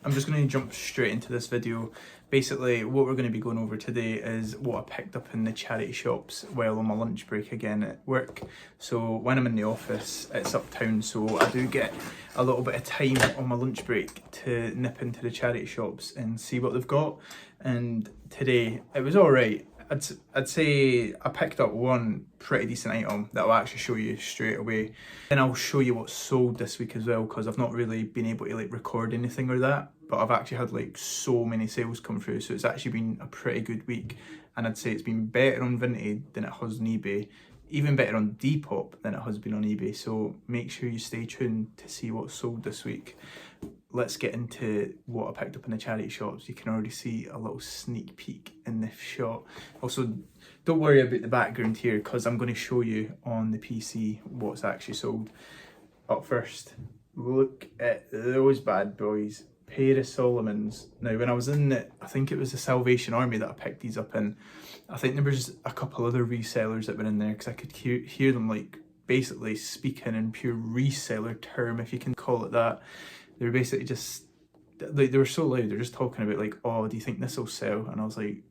I'm just going to jump straight into this video. Basically, what we're going to be going over today is what I picked up in the charity shops while on my lunch break again at work. So when I'm in the office, it's uptown, so I do get a little bit of time on my lunch break to nip into the charity shops and see what they've got. And today, it was alright. I'd say I picked up one pretty decent item that I'll actually show you straight away. Then I'll show you what's sold this week as well, because I've not really been able to like record anything or that, but I've actually had like so many sales come through, so it's actually been a pretty good week. And I'd say it's been better on Vinted than it has on eBay, even better on Depop than it has been on eBay. So make sure you stay tuned to see what's sold this week. Let's get into what I picked up in the charity shops. You can already see a little sneak peek in this shot. Also, don't worry about the background here, because I'm going to show you on the PC what's actually sold. Up first, look at those bad boys. Pair of Solomons. Now, when I was in it, I think it was the Salvation Army that I picked these up in. I think there was a couple other resellers that were in there, because I could hear them like basically speaking in pure reseller term, if you can call it that. They were basically just, like, they were so loud, they're just talking about like, oh, do you think this will sell? And I was like,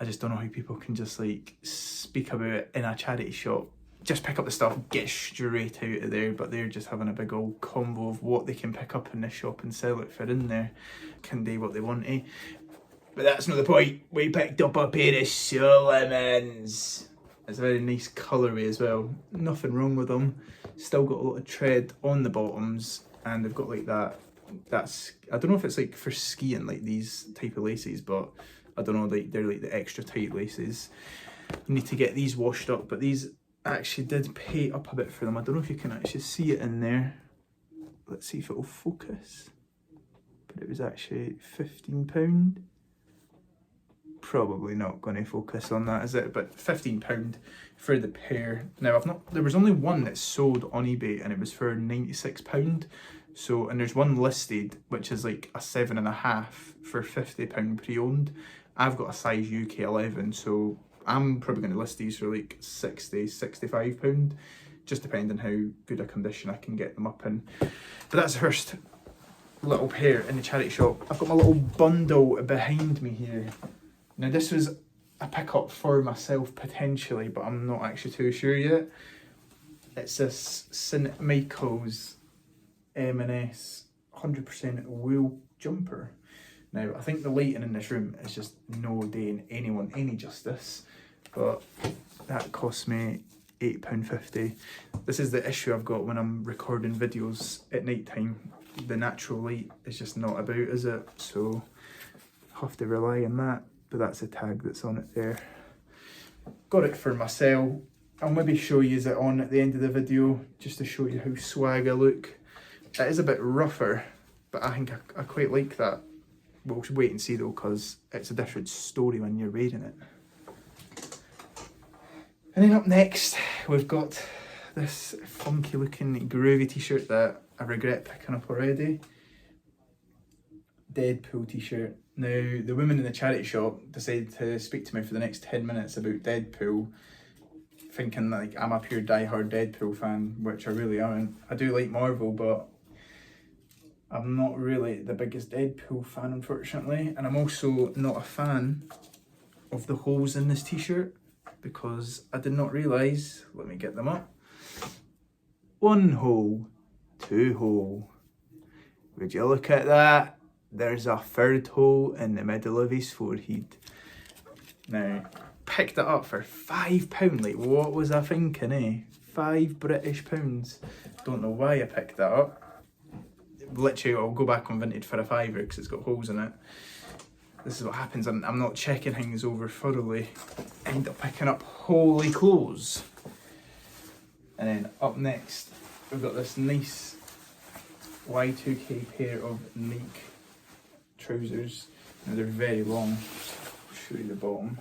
I just don't know how people can just like speak about it in a charity shop. Just pick up the stuff, get straight out of there. But they're just having a big old combo of what they can pick up in this shop and sell it for in there. Can do what they want, eh? But that's not the point. We picked up a pair of Solomons. It's a very nice colourway as well. Nothing wrong with them. Still got a lot of tread on the bottoms. And they've got like that's, I don't know if it's like for skiing, like these type of laces, but I don't know, like they're like the extra tight laces. You need to get these washed up, but these actually did pay up a bit for them. I don't know if you can actually see it in there. Let's see if it will focus. But it was actually £15. Probably not going to focus on that, is it? But £15 for the pair. Now, there was only one that sold on eBay, and it was for £96. So, and there's one listed which is like a 7.5 for £50 pre-owned. I've got a size UK 11, so I'm probably going to list these for like £60-65, just depending how good a condition I can get them up in. But that's the first little pair in the charity shop. I've got my little bundle behind me here. Now, this was a pickup for myself potentially, but I'm not actually too sure yet. It's this St. Michael's M&S 100% wool jumper. Now, I think the lighting in this room is just no doing anyone any justice, but that cost me £8.50. This is the issue I've got when I'm recording videos at night time. The natural light is just not about, is it? So I have to rely on that. But that's the tag that's on it there. Got it for myself. I'll maybe show you it on at the end of the video, just to show you how swag I look. It is a bit rougher, but I think I quite like that. We'll wait and see though, because it's a different story when you're wearing it. And then up next, we've got this funky looking groovy t-shirt that I regret picking up already. Deadpool t-shirt. Now, the woman in the charity shop decided to speak to me for the next 10 minutes about Deadpool, thinking like I'm a pure die-hard Deadpool fan, which I really aren't. I do like Marvel, but I'm not really the biggest Deadpool fan, unfortunately. And I'm also not a fan of the holes in this t-shirt, because I did not realise, let me get them up, 1 hole, 2 hole. Would you look at that? There's a 3rd hole in the middle of his forehead. Now, picked it up for £5. Like, what was I thinking, eh? £5 British pounds. Don't know why I picked that up. Literally, I'll go back on Vinted for a £5 because it's got holes in it. This is what happens. I'm not checking things over thoroughly. End up picking up holy clothes. And then up next, we've got this nice Y2K pair of Nike trousers. Now, they're very long. I'll show you the bottom.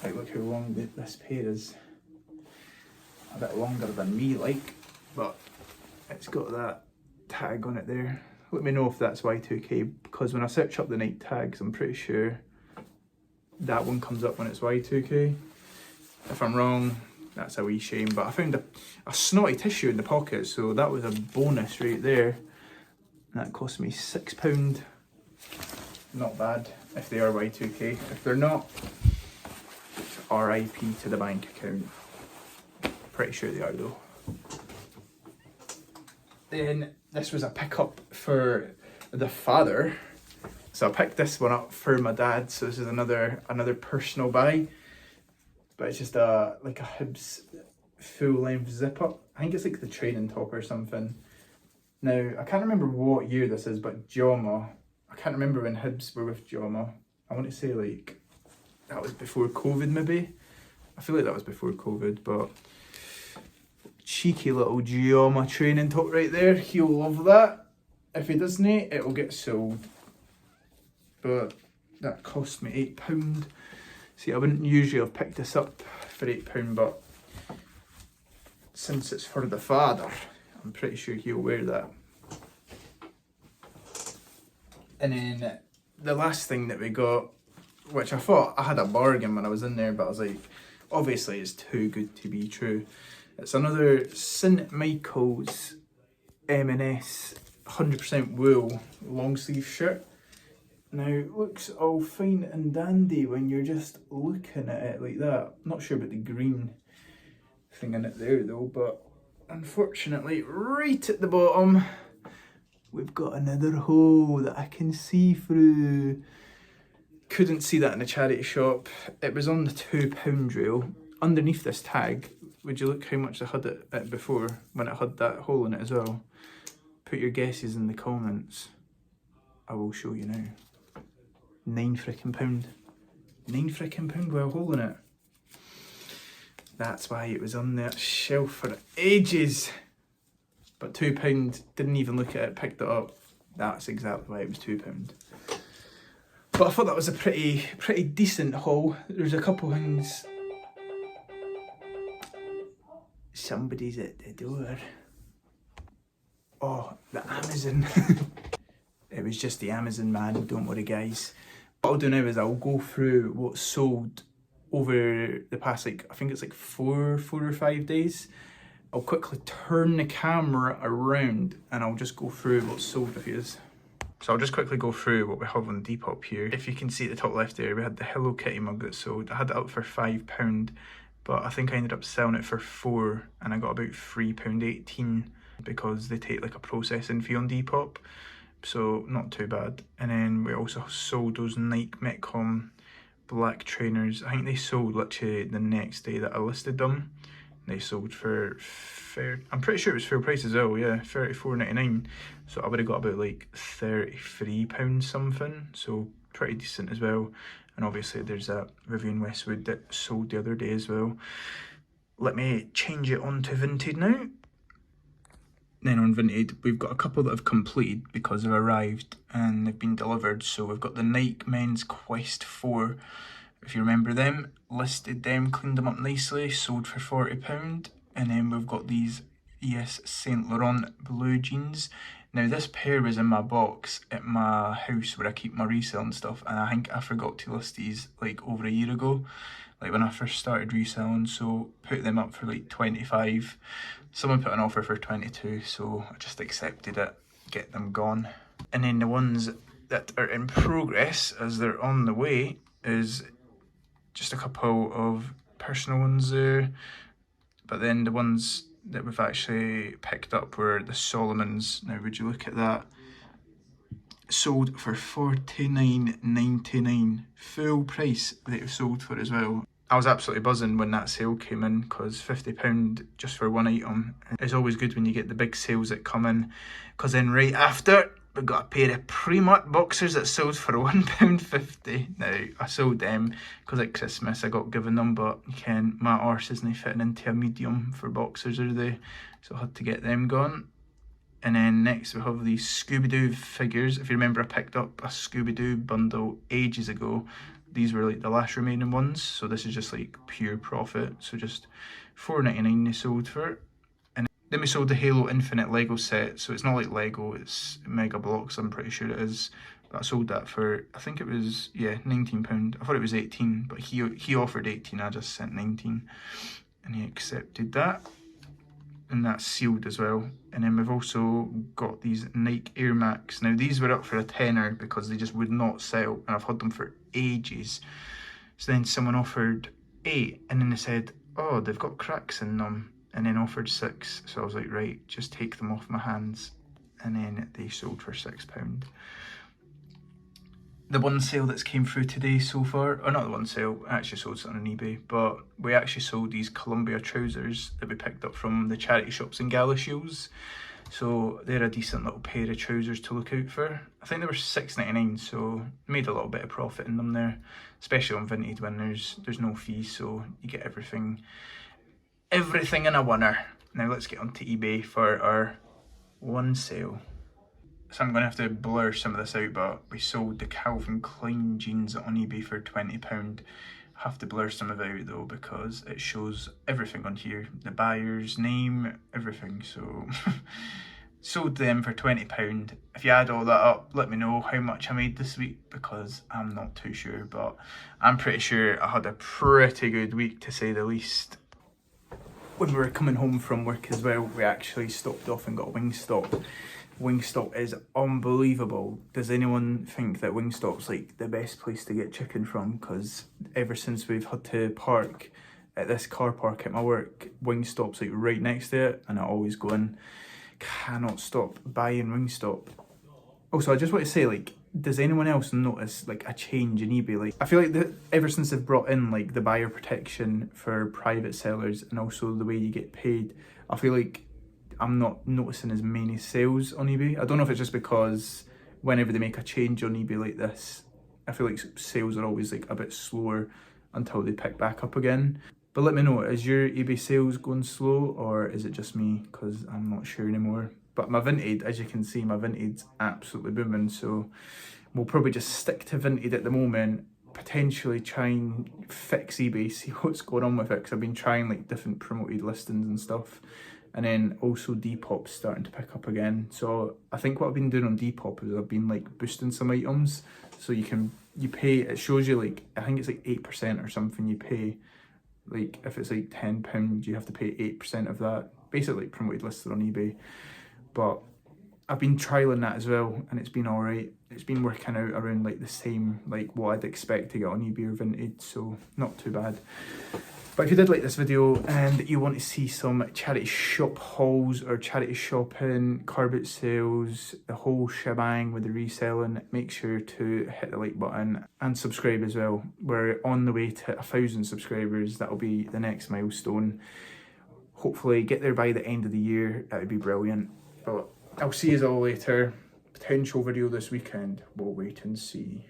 Like, look how long this pair is. A bit longer than me, like, but it's got that tag on it there. Let me know if that's Y2K, because when I search up the Nike tags, I'm pretty sure that one comes up when it's Y2K. If I'm wrong, that's a wee shame, but I found a snotty tissue in the pocket, so that was a bonus right there. And that cost me £6. Not bad if they are Y2K. If they're not, it's RIP to the bank account. Pretty sure they are though. Then this was a pickup for the father. So I picked this one up for my dad. So this is another personal buy. But it's just like a Hibs full length zip up. I think it's like the training top or something. Now, I can't remember what year this is, but Joma, I can't remember when Hibs were with Joma. I want to say like, that was before COVID maybe. I feel like that was before COVID, but cheeky little Joma training top right there. He'll love that. If he doesn't, it will get sold. But that cost me £8. See, I wouldn't usually have picked this up for £8, but since it's for the father, I'm pretty sure he'll wear that. And then the last thing that we got, which I thought I had a bargain when I was in there, but I was like, obviously it's too good to be true. It's another St. Michael's M&S 100% wool long sleeve shirt. Now it looks all fine and dandy when you're just looking at it like that. Not sure about the green thing in it there though, but unfortunately right at the bottom we've got another hole that I can see through. Couldn't see that in the charity shop. It was on the £2 rail. Underneath this tag, would you look how much I had it before when it had that hole in it as well? Put your guesses in the comments. I will show you now. £9 frickin'. £9 frickin' with a hole in it. That's why it was on that shelf for ages. But £2, didn't even look at it, picked it up. That's exactly why it was £2. But I thought that was a pretty decent haul. There's a couple things. Somebody's at the door. Oh, the Amazon. It was just the Amazon man, don't worry guys. What I'll do now is I'll go through what's sold over the past, like, I think it's like four or 5 days. I'll quickly turn the camera around and I'll just go through what's sold with you. So I'll just quickly go through what we have on Depop here. If you can see at the top left there, we had the Hello Kitty mug that sold. I had it up for £5, but I think I ended up selling it for £4 and I got about £3.18 because they take like a processing fee on Depop. So not too bad. And then we also sold those Nike Metcom black trainers. I think they sold literally the next day that I listed them. They sold for I'm pretty sure it was full price as well, yeah, £34.99. So I would have got about like £33 something, so pretty decent as well. And obviously there's that Vivienne Westwood that sold the other day as well. Let me change it on to Vinted now. Then on Vinted, we've got a couple that have completed because they've arrived and they've been delivered. So we've got the Nike Men's Quest 4, if you remember them, listed them, cleaned them up nicely, sold for £40. And then we've got these Saint Laurent blue jeans. Now this pair was in my box at my house where I keep my reselling stuff, and I think I forgot to list these like over a year ago, like when I first started reselling, so put them up for like 25. Someone put an offer for 22, so I just accepted it, get them gone. And then the ones that are in progress as they're on the way is just a couple of personal ones there, but then the ones that we've actually picked up were the Solomons. Now would you look at that, sold for $49.99, full price that it sold for as well. I was absolutely buzzing when that sale came in because £50 just for one item is always good when you get the big sales that come in, because then right after we've got a pair of Primark boxers that sold for £1.50. Now I sold them because at Christmas I got given them, but you can, my arse isn't fitting into a medium for boxers, are they? So I had to get them gone. And then next we have these Scooby-Doo figures. If you remember, I picked up a Scooby-Doo bundle ages ago. These were like the last remaining ones, so this is just like pure profit. So just £4.99 they sold for. And then we sold the Halo Infinite Lego set. So it's not like Lego, it's Mega Blocks, I'm pretty sure it is. But I sold that for, I think it was, yeah, £19. I thought it was 18, but he offered 18, I just sent 19. And he accepted that. and that's sealed as well. And then we've also got these Nike Air Max. Now these were up for a tenner because they just would not sell, and I've had them for ages. So then someone offered 8, and then they said, oh, they've got cracks in them, and then offered 6. So I was like, right, just take them off my hands. And then they sold for £6. The one sale that's came through today so far, or not the one sale, I actually sold something on eBay, but we actually sold these Columbia trousers that we picked up from the Charityshops in Galashiels. So they're a decent little pair of trousers to look out for. I think they were £6.99, so made a little bit of profit in them there, especially on Vinted when there's no fees, so you get everything in a winner. Now let's get onto eBay for our one sale. So I'm going to have to blur some of this out, but we sold the Calvin Klein jeans on eBay for £20. I have to blur some of it out though because it shows everything on here, the buyer's name, everything. So sold them for £20. If you add all that up, let me know how much I made this week because I'm not too sure, but I'm pretty sure I had a pretty good week to say the least. When we were coming home from work as well, we actually stopped off and got Wingstop. Wingstop is unbelievable. Does anyone think that Wingstop's like the best place to get chicken from? Because ever since we've had to park at this car park at my work, Wingstop's like right next to it, and I always go in. Cannot stop buying Wingstop. Also, I just want to say, like, does anyone else notice like a change in eBay? Like, I feel like ever since they've brought in like the buyer protection for private sellers and also the way you get paid, I feel like I'm not noticing as many sales on eBay. I don't know if it's just because whenever they make a change on eBay like this, I feel like sales are always like a bit slower until they pick back up again. But let me know, is your eBay sales going slow or is it just me? Because I'm not sure anymore. But my Vinted, as you can see, my Vinted's absolutely booming. So we'll probably just stick to Vinted at the moment, potentially try and fix eBay, see what's going on with it. Because I've been trying like different promoted listings and stuff. And then also Depop's starting to pick up again. So I think what I've been doing on Depop is I've been like boosting some items. So you pay, it shows you like, I think it's like 8% or something you pay. Like if it's like £10, you have to pay 8% of that. Basically promoted listed on eBay. But I've been trialing that as well and it's been alright. It's been working out around like the same, like what I'd expect to get on eBay or Vinted, so not too bad. But if you did like this video and you want to see some charity shop hauls or charity shopping, car boot sales, the whole shebang with the reselling, make sure to hit the like button and subscribe as well. We're on the way to 1,000 subscribers. That'll be the next milestone. Hopefully get there by the end of the year. That would be brilliant. But I'll see you all later. Potential video this weekend. We'll wait and see.